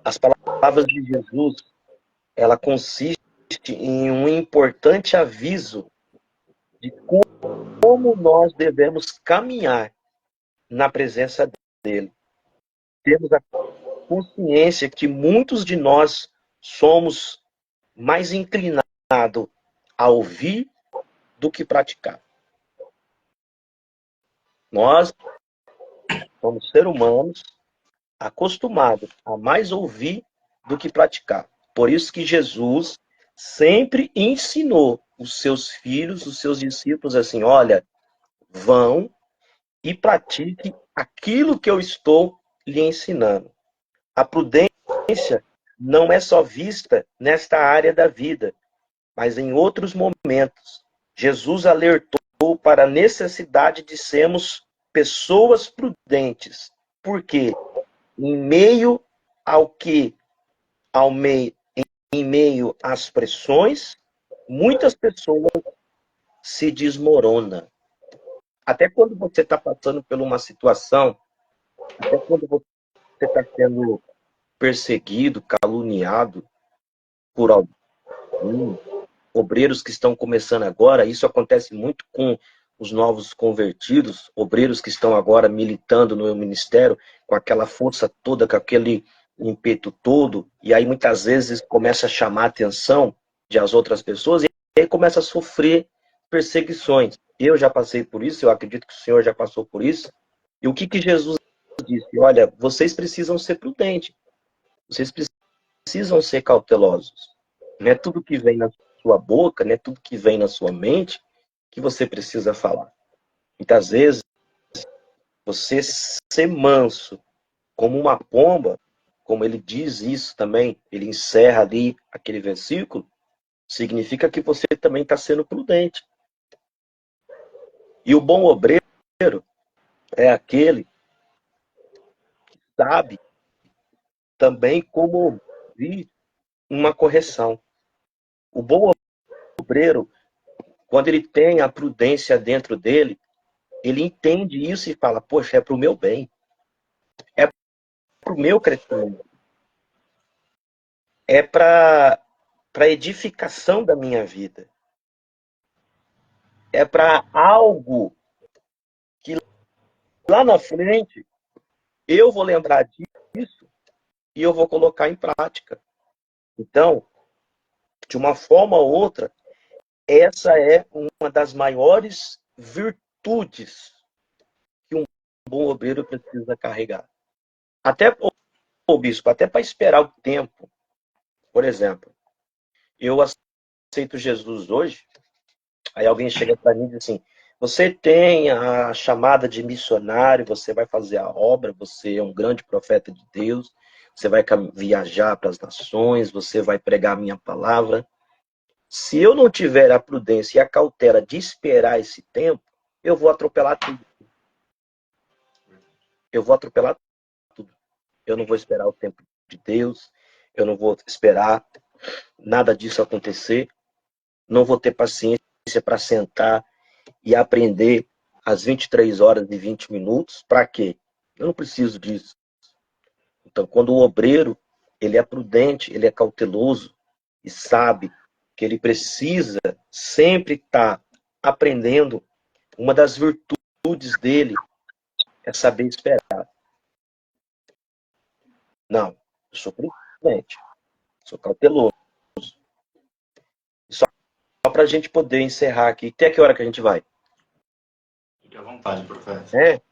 As palavras de Jesus, ela consiste em um importante aviso de como nós devemos caminhar na presença dele. Temos a consciência que muitos de nós somos mais inclinados a ouvir do que praticar. Nós somos seres humanos acostumados a mais ouvir do que praticar. Por isso que Jesus sempre ensinou os seus filhos, os seus discípulos assim, olha, vão e pratiquem aquilo que eu estou lhe ensinando. A prudência não é só vista nesta área da vida, mas em outros momentos. Jesus alertou para a necessidade de sermos pessoas prudentes. Por quê? Em meio em meio às pressões, muitas pessoas se desmoronam. Até quando você está passando por uma situação, até quando você está sendo perseguido, caluniado por algum, obreiros que estão começando agora, isso acontece muito com os novos convertidos, obreiros que estão agora militando no ministério, com aquela força toda, com aquele ímpeto todo, e aí muitas vezes começa a chamar a atenção de as outras pessoas, e aí começa a sofrer perseguições. Eu já passei por isso, eu acredito que o senhor já passou por isso, e o que que Jesus disse? Olha, vocês precisam ser prudentes, vocês precisam ser cautelosos. Não é tudo que vem na sua boca, não é tudo que vem na sua mente que você precisa falar. Muitas vezes, você ser manso como uma pomba, como ele diz isso também, ele encerra ali aquele versículo, significa que você também está sendo prudente. E o bom obreiro é aquele que sabe também como ouvir uma correção. O bom obreiro, quando ele tem a prudência dentro dele, ele entende isso e fala, poxa, é para o meu bem, é para o meu crescimento, é para a edificação da minha vida, é para algo que lá na frente eu vou lembrar disso e eu vou colocar em prática. Então, de uma forma ou outra, essa é uma das maiores virtudes que um bom obreiro precisa carregar. Até, ô bispo, até para esperar o tempo. Por exemplo, eu aceito Jesus hoje, aí alguém chega para mim e diz assim, você tem a chamada de missionário, você vai fazer a obra, você é um grande profeta de Deus, você vai viajar para as nações, você vai pregar a minha palavra. Se eu não tiver a prudência e a cautela de esperar esse tempo, eu vou atropelar tudo. Eu vou atropelar tudo. Eu não vou esperar o tempo de Deus, eu não vou esperar nada disso acontecer, não vou ter paciência para sentar e aprender às 23 horas e 20 minutos. Para quê? Eu não preciso disso. Então, quando o obreiro ele é prudente, ele é cauteloso e sabe que ele precisa sempre estar aprendendo, uma das virtudes dele é saber esperar. Não, eu sou prudente, sou cauteloso. Só para a gente poder encerrar aqui. Até que hora que a gente vai? Fique à vontade, profeta.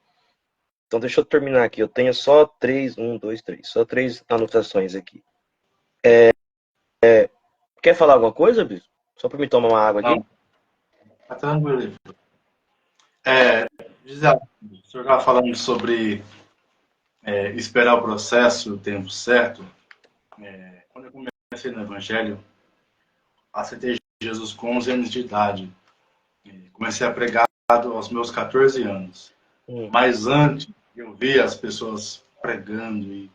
Então deixa eu terminar aqui. Eu tenho só 3, 1, 2, 3. Só 3 anotações aqui. Quer falar alguma coisa, Bispo? Só para me tomar uma água aqui? Não. Tá tranquilo. Gisele, o senhor estava falando sobre esperar o processo, o tempo certo. Quando eu comecei no Evangelho, aceitei Jesus com 11 anos de idade. Comecei a pregar aos meus 14 anos. Mas antes, eu via as pessoas pregando e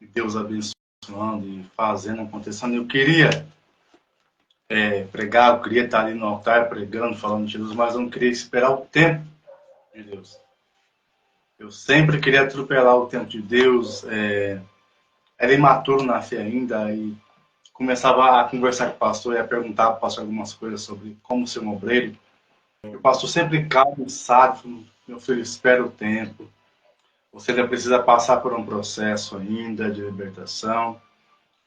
Deus abençoando e fazendo, acontecendo. Eu queria pregar, eu queria estar ali no altar pregando, falando de Jesus, mas eu não queria esperar o tempo de Deus. Eu sempre queria atropelar o tempo de Deus. Era imaturo na fé ainda e começava a conversar com o pastor e a perguntar para o pastor algumas coisas sobre como ser um obreiro. O pastor sempre calmo, sábio, meu filho, espera o tempo. Você ainda precisa passar por um processo ainda de libertação.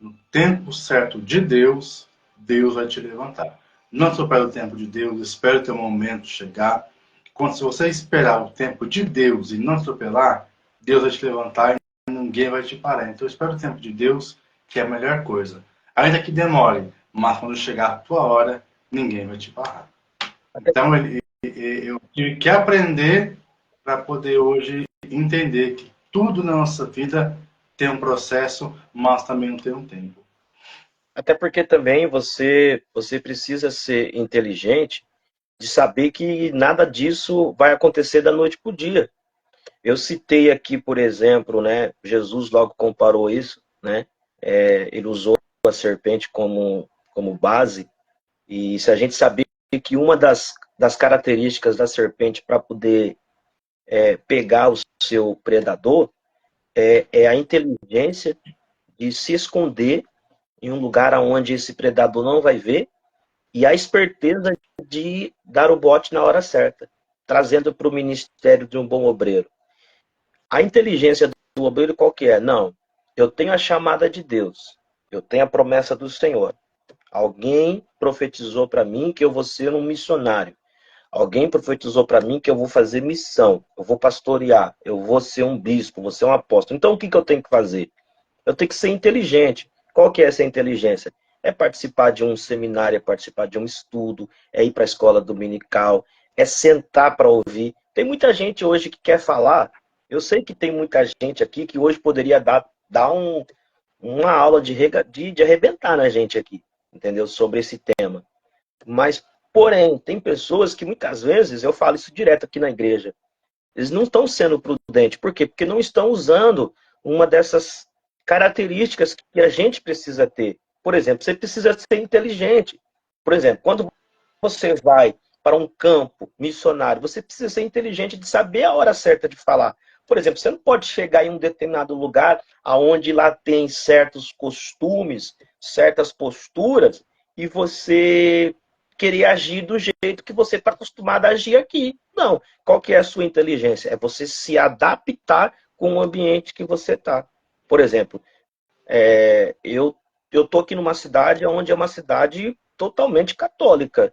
No tempo certo de Deus, Deus vai te levantar. Não atropele o tempo de Deus, espere o teu momento chegar. Quando se você esperar o tempo de Deus e não atropelar, Deus vai te levantar e ninguém vai te parar. Então espere o tempo de Deus, que é a melhor coisa. Ainda que demore, mas quando chegar a tua hora, ninguém vai te parar. Então eu tive que aprender para poder hoje entender que tudo na nossa vida tem um processo, mas também não tem um tempo. Até porque também você precisa ser inteligente de saber que nada disso vai acontecer da noite para o dia. Eu citei aqui, por exemplo, né, Jesus logo comparou isso, né? Ele usou a serpente como base, e se a gente saber que uma das das características da serpente para poder pegar o seu predador é a inteligência de se esconder em um lugar onde esse predador não vai ver e a esperteza de dar o bote na hora certa, trazendo para o ministério de um bom obreiro. A inteligência do obreiro qual que é? Não, eu tenho a chamada de Deus, eu tenho a promessa do Senhor. Alguém profetizou para mim que eu vou ser um missionário. Alguém profetizou para mim que eu vou fazer missão, eu vou pastorear, eu vou ser um bispo, vou ser um apóstolo. Então o que eu tenho que fazer? Eu tenho que ser inteligente. Qual que é essa inteligência? É participar de um seminário, é participar de um estudo, é ir para a escola dominical, é sentar para ouvir. Tem muita gente hoje que quer falar. Eu sei que tem muita gente aqui que hoje poderia dar uma aula de arrebentar na gente aqui, entendeu? Sobre esse tema. Mas, porém, tem pessoas que muitas vezes, eu falo isso direto aqui na igreja, eles não estão sendo prudentes. Por quê? Porque não estão usando uma dessas características que a gente precisa ter. Por exemplo, você precisa ser inteligente. Por exemplo, quando você vai para um campo missionário, você precisa ser inteligente de saber a hora certa de falar. Por exemplo, você não pode chegar em um determinado lugar onde lá tem certos costumes, certas posturas, e você querer agir do jeito que você está acostumado a agir aqui. Não. Qual que é a sua inteligência? É você se adaptar com o ambiente que você está. Por exemplo, eu estou aqui numa cidade onde é uma cidade totalmente católica.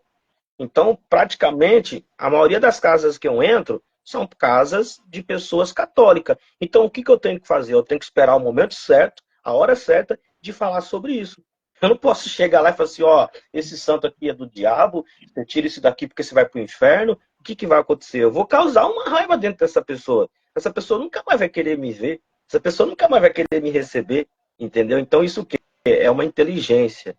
Então, praticamente, a maioria das casas que eu entro são casas de pessoas católicas. Então, o que eu tenho que fazer? Eu tenho que esperar o momento certo, a hora certa, de falar sobre isso. Eu não posso chegar lá e falar assim, ó, esse santo aqui é do diabo, você tira isso daqui porque você vai para o inferno, o que vai acontecer? Eu vou causar uma raiva dentro dessa pessoa. Essa pessoa nunca mais vai querer me ver, essa pessoa nunca mais vai querer me receber, entendeu? Então, isso que é uma inteligência.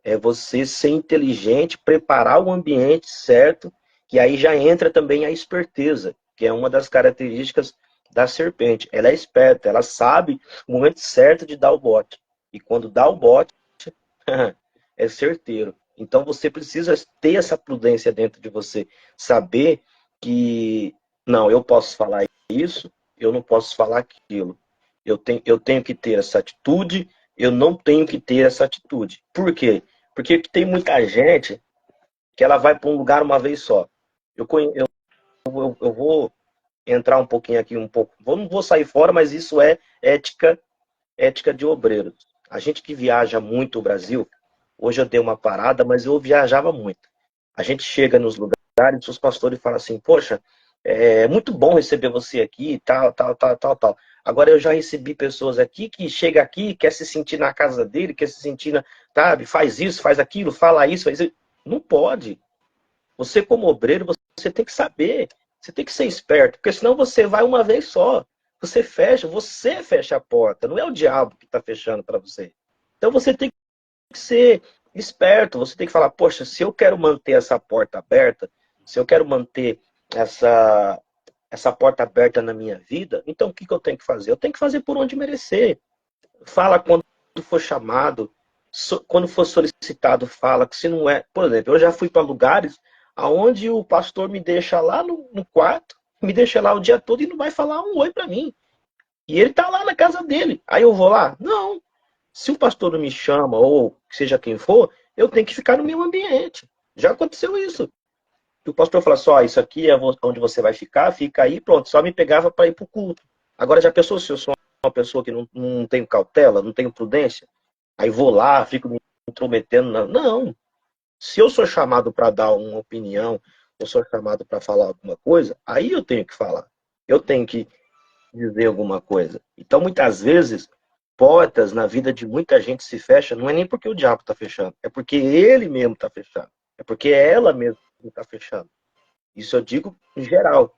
É você ser inteligente, preparar o ambiente certo, que aí já entra também a esperteza, que é uma das características da serpente. Ela é esperta, ela sabe o momento certo de dar o bote. E quando dá o bote, é certeiro. Então você precisa ter essa prudência dentro de você. Saber que, não, eu posso falar isso, eu não posso falar aquilo. Eu tenho que ter essa atitude, eu não tenho que ter essa atitude. Por quê? Porque tem muita gente que ela vai para um lugar uma vez só. Eu vou entrar um pouquinho aqui, não vou sair fora, mas isso é ética de obreiros. A gente que viaja muito o Brasil, hoje eu dei uma parada, mas eu viajava muito. A gente chega nos lugares, os pastores falam assim, poxa, é muito bom receber você aqui, tal, tal, tal, tal, tal. Agora eu já recebi pessoas aqui que chega aqui, quer se sentir na casa dele, quer se sentir, sabe, faz isso, faz aquilo, fala isso, faz isso. Não pode. Você como obreiro, você tem que saber, você tem que ser esperto, porque senão você vai uma vez só. Você fecha a porta, não é o diabo que está fechando para você. Então você tem que ser esperto, você tem que falar, poxa, se eu quero manter essa porta aberta, se eu quero manter essa porta aberta na minha vida, então o que eu tenho que fazer? Eu tenho que fazer por onde merecer. Fala quando for chamado, quando for solicitado, fala que se não é... Por exemplo, eu já fui para lugares onde o pastor me deixa lá no quarto, me deixa lá o dia todo e não vai falar um oi para mim. E ele tá lá na casa dele. Aí eu vou lá? Não. Se o pastor não me chama, ou seja quem for, eu tenho que ficar no meu ambiente. Já aconteceu isso. O pastor falou assim, ó, isso aqui é onde você vai ficar, fica aí, pronto. Só me pegava para ir pro culto. Agora, já pensou se eu sou uma pessoa que não tenho cautela, não tenho prudência? Aí vou lá, fico me intrometendo. Não. Se eu sou chamado para dar uma opinião, eu sou chamado para falar alguma coisa, aí eu tenho que falar. Eu tenho que dizer alguma coisa. Então, muitas vezes, portas na vida de muita gente se fecham, não é nem porque o diabo está fechando, é porque ele mesmo está fechando. É porque ela mesmo está fechando. Isso eu digo em geral.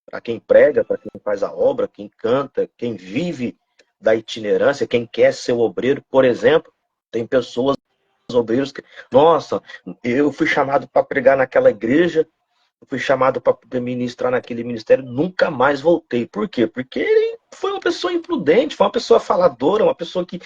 Para quem prega, para quem faz a obra, quem canta, quem vive da itinerância, quem quer ser obreiro, por exemplo, tem pessoas, obreiros, que, nossa, eu fui chamado para pregar naquela igreja, eu fui chamado para ministrar naquele ministério, nunca mais voltei. Por quê? Porque ele foi uma pessoa imprudente, foi uma pessoa faladora, uma pessoa que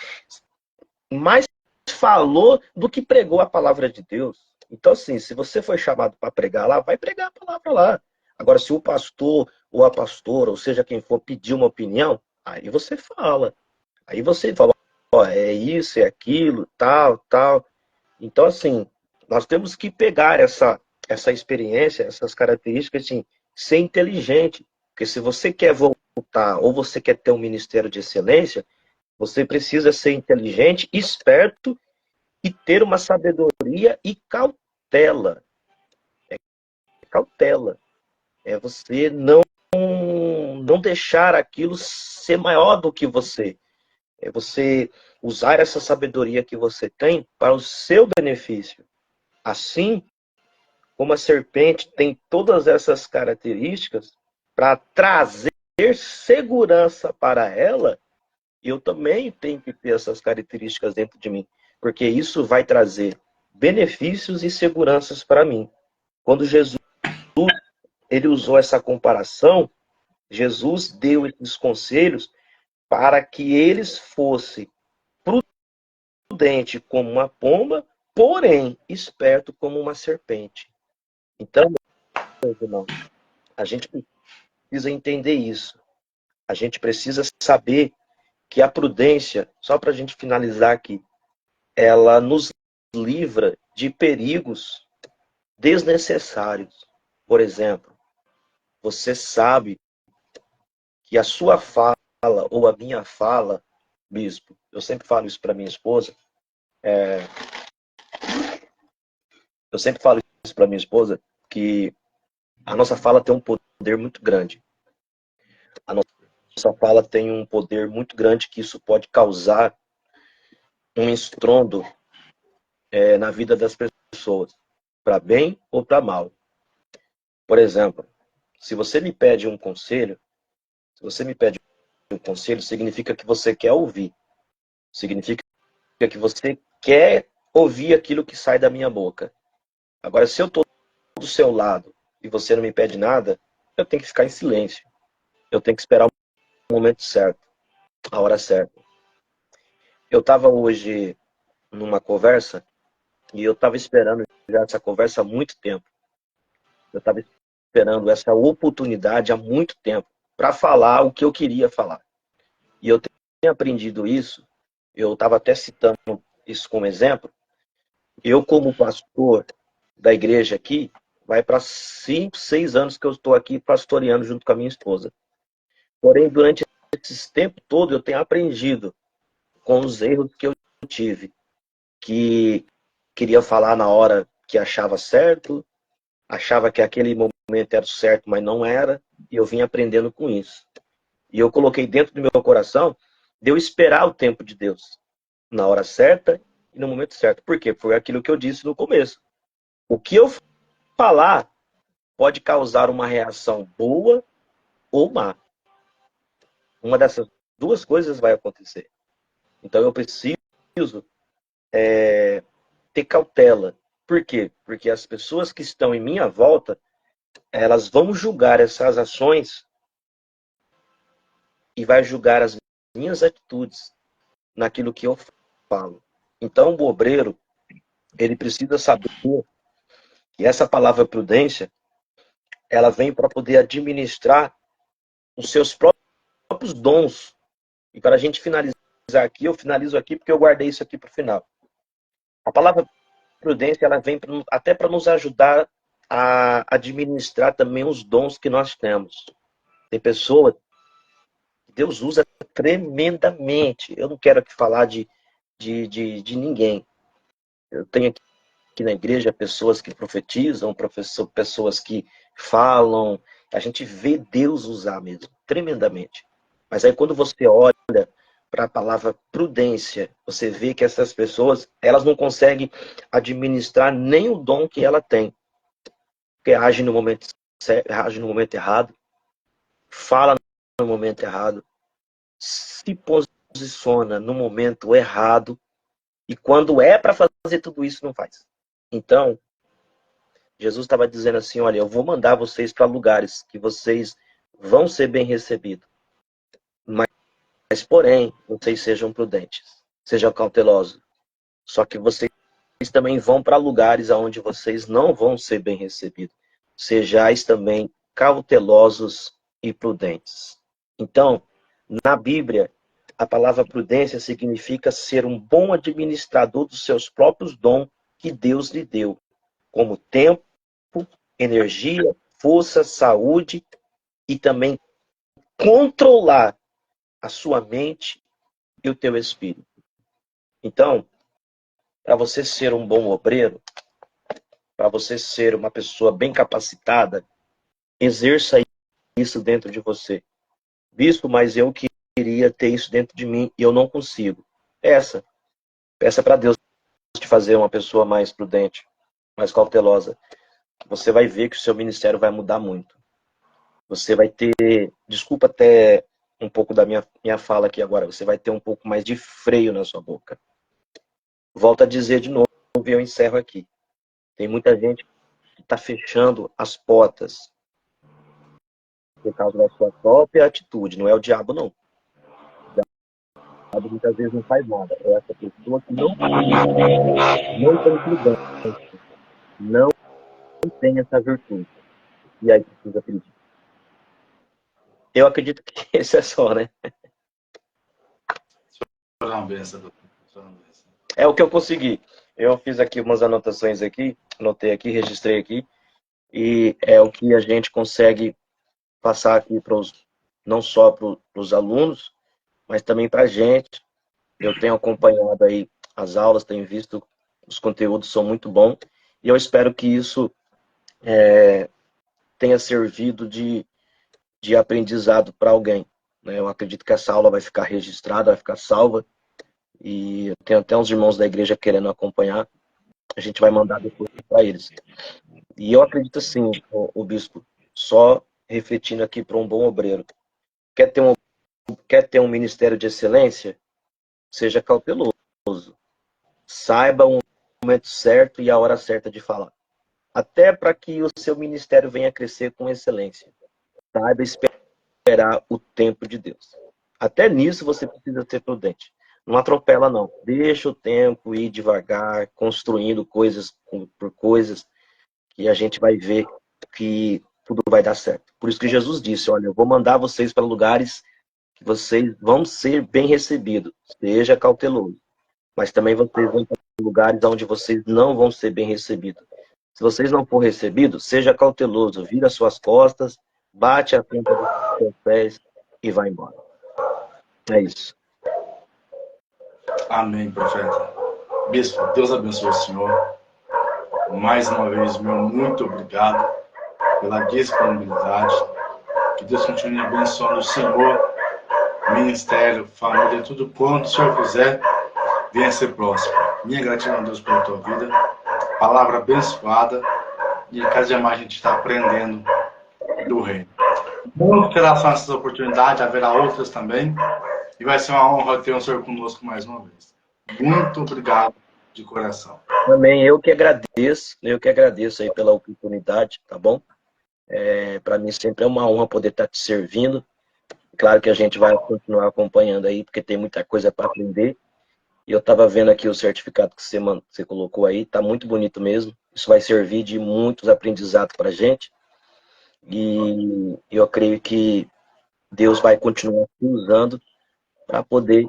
mais falou do que pregou a palavra de Deus. Então, assim, se você foi chamado para pregar lá, vai pregar a palavra lá. Agora, se o pastor ou a pastora, ou seja, quem for, pedir uma opinião, aí você fala. Aí você fala, ó, é isso, é aquilo, tal, tal. Então, assim, nós temos que pegar essa experiência, essas características, assim, ser inteligente. Porque se você quer voltar ou você quer ter um ministério de excelência, você precisa ser inteligente, esperto e ter uma sabedoria e cautela. Cautela. É você não deixar aquilo ser maior do que você. É você usar essa sabedoria que você tem para o seu benefício. Assim como a serpente tem todas essas características para trazer segurança para ela, eu também tenho que ter essas características dentro de mim, porque isso vai trazer benefícios e seguranças para mim. Quando Jesus ele usou essa comparação, Jesus deu esses conselhos para que eles fossem prudente como uma pomba, porém esperto como uma serpente. Então, meus irmãos, a gente precisa entender isso. A gente precisa saber que a prudência, só para a gente finalizar aqui, ela nos livra de perigos desnecessários. Por exemplo, você sabe que a sua fala ou a minha fala, bispo, eu sempre falo isso para minha esposa, eu sempre falo isso para minha esposa, que a nossa fala tem um poder muito grande. A nossa fala tem um poder muito grande que isso pode causar um estrondo na vida das pessoas, para bem ou para mal. Por exemplo, se você me pede um conselho, se você me pede um conselho, significa que você quer ouvir. Significa que você quer ouvir aquilo que sai da minha boca. Agora, se eu estou do seu lado e você não me pede nada, eu tenho que ficar em silêncio. Eu tenho que esperar o momento certo, a hora certa. Eu estava hoje numa conversa e eu estava esperando já essa conversa há muito tempo. Eu estava esperando essa oportunidade há muito tempo para falar o que eu queria falar. E eu tenho aprendido isso, eu estava até citando isso como exemplo. Eu, como pastor da igreja aqui, vai para 5, 6 anos que eu estou aqui pastoreando junto com a minha esposa. Porém, durante esse tempo todo, eu tenho aprendido com os erros que eu tive, que queria falar na hora que achava certo, achava que aquele momento era certo, mas não era, e eu vim aprendendo com isso. E eu coloquei dentro do meu coração de eu esperar o tempo de Deus, na hora certa e no momento certo. Por quê? Foi aquilo que eu disse no começo. O que eu falar pode causar uma reação boa ou má. Uma dessas duas coisas vai acontecer. Então eu preciso ter cautela. Por quê? Porque as pessoas que estão em minha volta, elas vão julgar essas ações e vai julgar as minhas atitudes naquilo que eu falo. Então o obreiro, ele precisa saber que essa palavra prudência, ela vem para poder administrar os seus próprios dons. E para a gente finalizar aqui, eu finalizo aqui porque eu guardei isso aqui para o final. A palavra prudência, ela vem até para nos ajudar a administrar também os dons que nós temos. Tem pessoas que Deus usa tremendamente. Eu não quero aqui falar de ninguém. Eu tenho aqui na igreja pessoas que profetizam, pessoas que falam. A gente vê Deus usar mesmo, tremendamente. Mas aí quando você olha para a palavra prudência, você vê que essas pessoas, elas não conseguem administrar nem o dom que ela tem. Porque age no momento certo, age no momento errado, fala no momento errado, se posiciona no momento errado, e quando é para fazer tudo isso, não faz. Então, Jesus estava dizendo assim, olha, eu vou mandar vocês para lugares que vocês vão ser bem recebidos. Mas, porém, vocês sejam prudentes, sejam cautelosos. Só que vocês também vão para lugares onde vocês não vão ser bem recebidos. Sejais também cautelosos e prudentes. Então, na Bíblia, a palavra prudência significa ser um bom administrador dos seus próprios dons que Deus lhe deu, como tempo, energia, força, saúde e também controlar a sua mente e o teu espírito. Então, para você ser um bom obreiro, para você ser uma pessoa bem capacitada, exerça isso dentro de você. Bispo, mas eu queria ter isso dentro de mim e eu não consigo. Peça para Deus te fazer uma pessoa mais prudente, mais cautelosa. Você vai ver que o seu ministério vai mudar muito. Você vai ter, desculpa até um pouco da minha fala aqui agora, você vai ter um pouco mais de freio na sua boca. Volto a dizer de novo e eu encerro aqui. Tem muita gente que está fechando as portas por causa da sua própria atitude. Não é o diabo, não. O diabo muitas vezes não faz nada. É essa pessoa que não tem prudência, não tem essa virtude. E aí precisa pedir. Eu acredito que esse é só, né? É o que eu consegui. Eu fiz aqui umas anotações aqui, anotei aqui, registrei aqui, e é o que a gente consegue passar aqui não só para os alunos, mas também para a gente. Eu tenho acompanhado aí as aulas, tenho visto os conteúdos são muito bons, e eu espero que isso tenha servido de aprendizado para alguém, né? Eu acredito que essa aula vai ficar registrada, vai ficar salva, e eu tenho até uns irmãos da igreja querendo acompanhar, a gente vai mandar depois para eles. E eu acredito assim, o bispo, só refletindo aqui para um bom obreiro, quer ter um ministério de excelência? Seja cauteloso. Saiba o momento certo e a hora certa de falar. Até para que o seu ministério venha crescer com excelência. Saiba esperar o tempo de Deus. Até nisso você precisa ser prudente. Não atropela, não. Deixa o tempo ir devagar, construindo coisas por coisas, que a gente vai ver que tudo vai dar certo. Por isso que Jesus disse, olha, eu vou mandar vocês para lugares que vocês vão ser bem recebidos. Seja cauteloso. Mas também vocês vão para lugares onde vocês não vão ser bem recebidos. Se vocês não for recebidos, seja cauteloso, vira suas costas, bate a ponta dos seus pés e vai embora. É isso. Amém, profeta. Bispo, Deus abençoe o senhor. Mais uma vez, meu muito obrigado pela disponibilidade. Que Deus continue abençoando o senhor, ministério, família, tudo quanto o senhor fizer, venha ser próximo. Minha gratidão a Deus pela tua vida. Palavra abençoada. E cada dia mais a gente está aprendendo do reino. Muito pela essa oportunidade, haverá outras também. E vai ser uma honra ter o senhor conosco mais uma vez. Muito obrigado de coração. Também eu que agradeço aí pela oportunidade, tá bom? Para mim sempre é uma honra poder estar te servindo. Claro que a gente vai continuar acompanhando aí, porque tem muita coisa para aprender. E eu estava vendo aqui o certificado que você colocou aí, tá muito bonito mesmo. Isso vai servir de muitos aprendizados para a gente. E eu creio que Deus vai continuar te usando para poder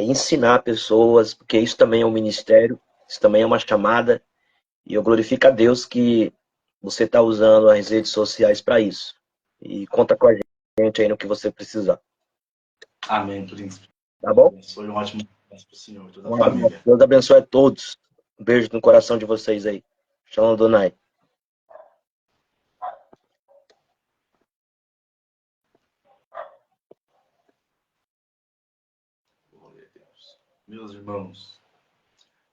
ensinar pessoas, porque isso também é um ministério, isso também é uma chamada. E eu glorifico a Deus que você está usando as redes sociais para isso. E conta com a gente aí no que você precisar. Amém, príncipe. Tá bom? Abençoe um ótimo dia para o senhor e toda a família. Deus abençoe a todos. Um beijo no coração de vocês aí. Shalom Adonai. Glória a Deus. Meus irmãos,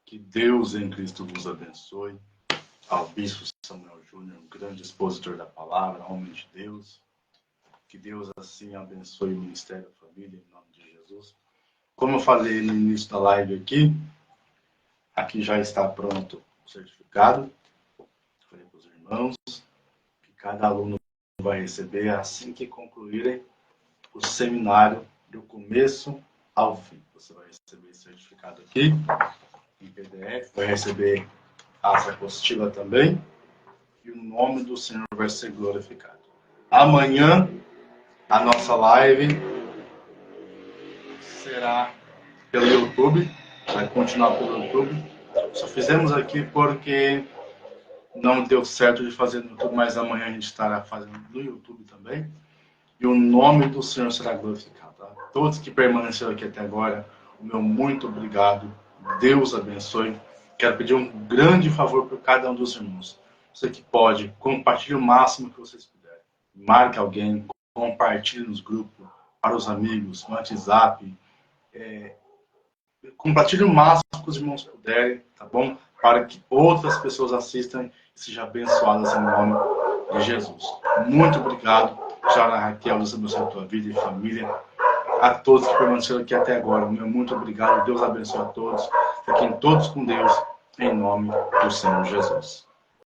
que Deus em Cristo vos abençoe. Ao bispo Samuel Júnior, um grande expositor da palavra, homem de Deus. Que Deus assim abençoe o ministério da família, em nome de Jesus. Como eu falei no início da live aqui já está pronto o certificado. Falei para os irmãos que cada aluno vai receber assim que concluírem o seminário do começo ao fim. Você vai receber esse certificado aqui. em PDF, vai receber essa apostila também, e o nome do Senhor vai ser glorificado. Amanhã, a nossa live será pelo YouTube, vai continuar pelo YouTube. Só fizemos aqui porque não deu certo de fazer no YouTube, mas amanhã a gente estará fazendo no YouTube também. E o nome do Senhor será glorificado. Tá? Todos que permaneceram aqui até agora, o meu muito obrigado. Deus abençoe. Quero pedir um grande favor por cada um dos irmãos. Você que pode, compartilhe o máximo que vocês puderem. Marque alguém, compartilhe nos grupos, para os amigos, no WhatsApp. Compartilhe o máximo que os irmãos puderem, tá bom? Para que outras pessoas assistam e sejam abençoadas em nome de Jesus. Muito obrigado. Senhora Raquel, Deus abençoe a tua vida e família. A todos que permaneceram aqui até agora, meu muito obrigado. Deus abençoe a todos. Fiquem todos com Deus, em nome do Senhor Jesus.